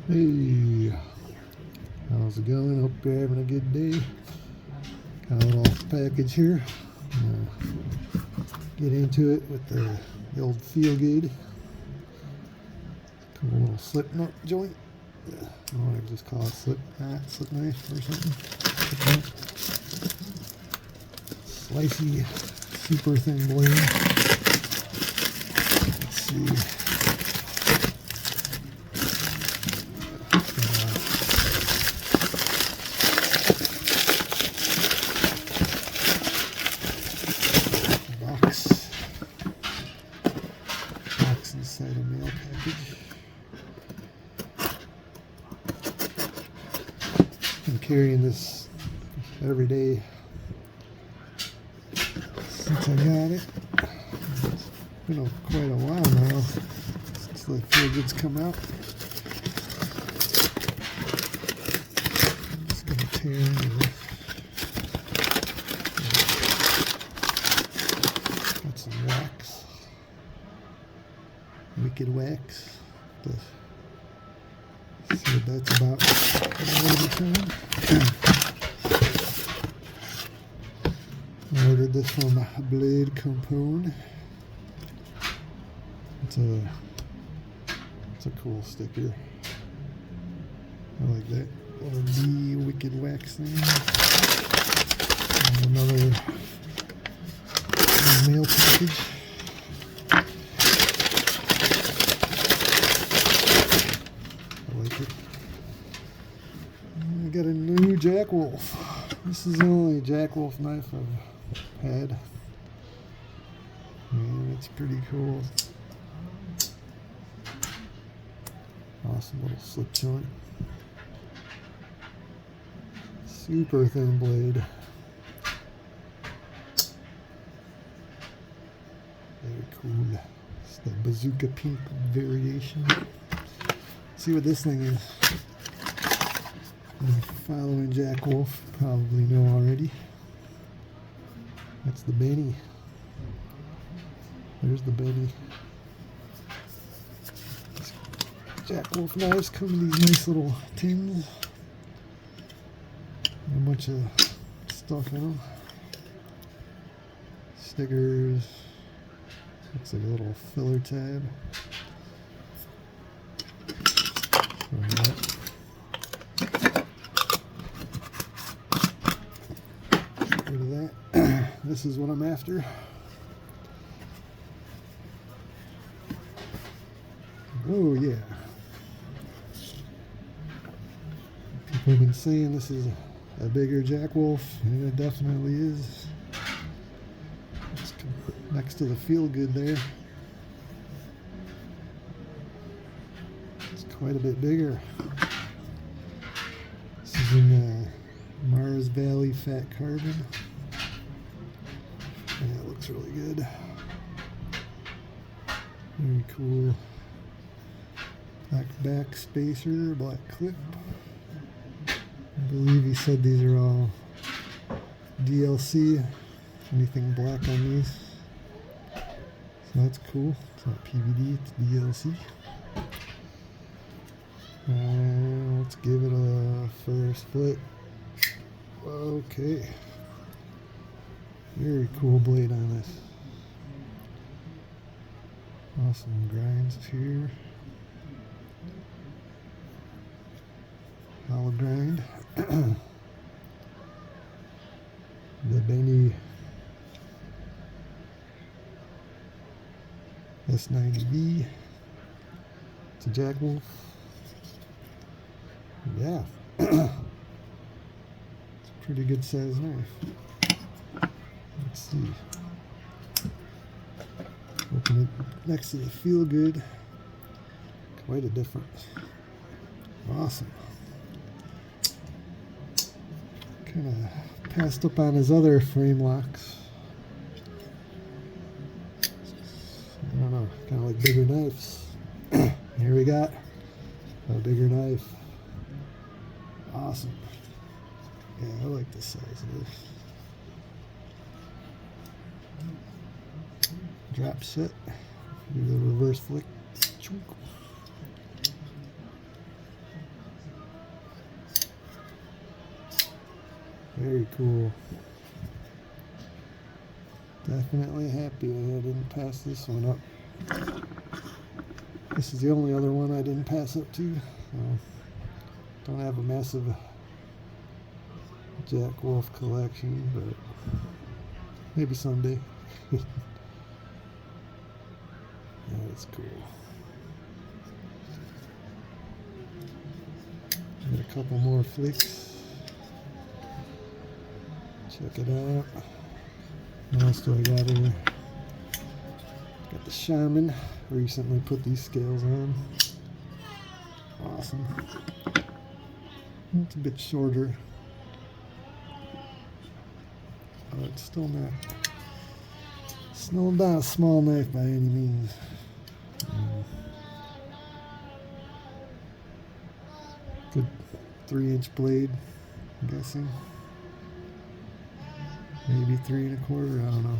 Hey, how's it going? Hope you're having a good day. Got a little package here. Get into it with the old Feel Good. Cool little slip knot joint. I want to just call it slip knife or something. Slicey, super thin blade. Let's see. Box inside a mail package. Been carrying this every day since I got it. It's been quite a while now since the Feel Goods come out. I'm just gonna tear into this. Got some wax. Wicked Wax. Let's see what that's about. I ordered this from Blade Compound. It's a cool sticker. I like that little bee Wicked Wax thing. And another mail package. I got a new Jack Wolf. This is the only Jack Wolf knife I've had. And it's pretty cool. Awesome little slip joint. Super thin blade. Very cool. It's the Bazooka Pink variation. Let's see what this thing is. Following Jack Wolf, probably know already. That's the Benny. There's the Benny. Jack Wolf knives come in these nice little tins. A bunch of stuff in them. Stickers. Looks like a little filler tab. Rid of that. This is what I'm after. Oh yeah. People have been saying this is a bigger Jack Wolf, and it definitely is. It's next to the Feel Good there. It's quite a bit bigger. This is in Mars Valley Fat Carbon. Yeah, it looks really good. Very cool. Black back spacer, black clip. I believe he said these are all DLC. Anything black on these. So that's cool. It's not PVD, it's DLC. Let's give it a first flip. Okay. Very cool blade on this. Awesome grinds here. Hollow grind. The Benny S90B. It's a Jack Wolf. Yeah. It's a pretty good sized knife. Let's see. Open it next to the Feel Good. Quite a difference. Awesome. Kind of passed up on his other frame locks. I don't know, kind of like bigger knives. Here we got a bigger knife. Awesome. Yeah, I like the size of this. Drop set. Do the reverse flick. Very cool. Definitely happy I didn't pass this one up. This is the only other one I didn't pass up to. Don't have a massive Jack Wolf collection, but maybe someday. That's cool. Got a couple more flicks. Check it out. What else do I got here? Got the Shaman. Recently put these scales on. Awesome. It's a bit shorter. Oh, it's still not a small knife by any means. Good 3-inch blade, I'm guessing. Maybe 3 1/4, I don't know.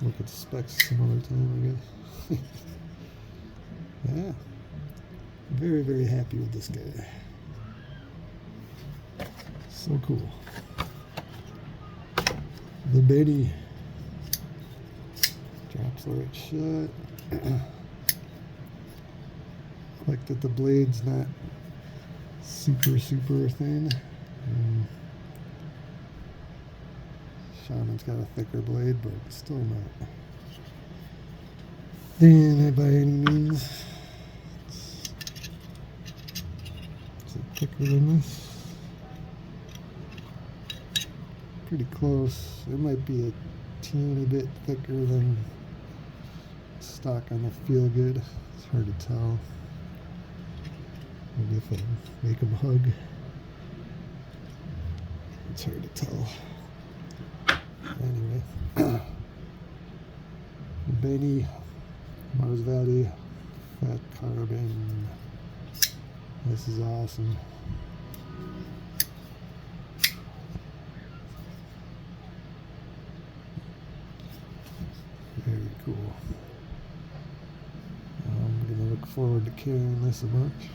Look at the specs some other time, I guess. Yeah. Very, very happy with this guy. So cool. The Betty drops the right shot. Like that the blade's not super thin. Shaman's got a thicker blade, but still not thin by any means. Is it thicker than this? Pretty close. It might be a teeny bit thicker than stock on the Feel Good. It's hard to tell. Maybe if I make them hug. It's hard to tell. Anyway, Benny Mars Valley Fat Carbon. This is awesome. Very cool. I'm going to look forward to carrying this a bunch.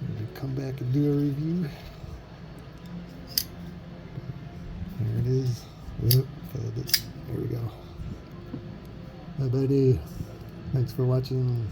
Maybe come back and do a review. There it is. Oop, failed it. There we go. Bye, buddy. Thanks for watching.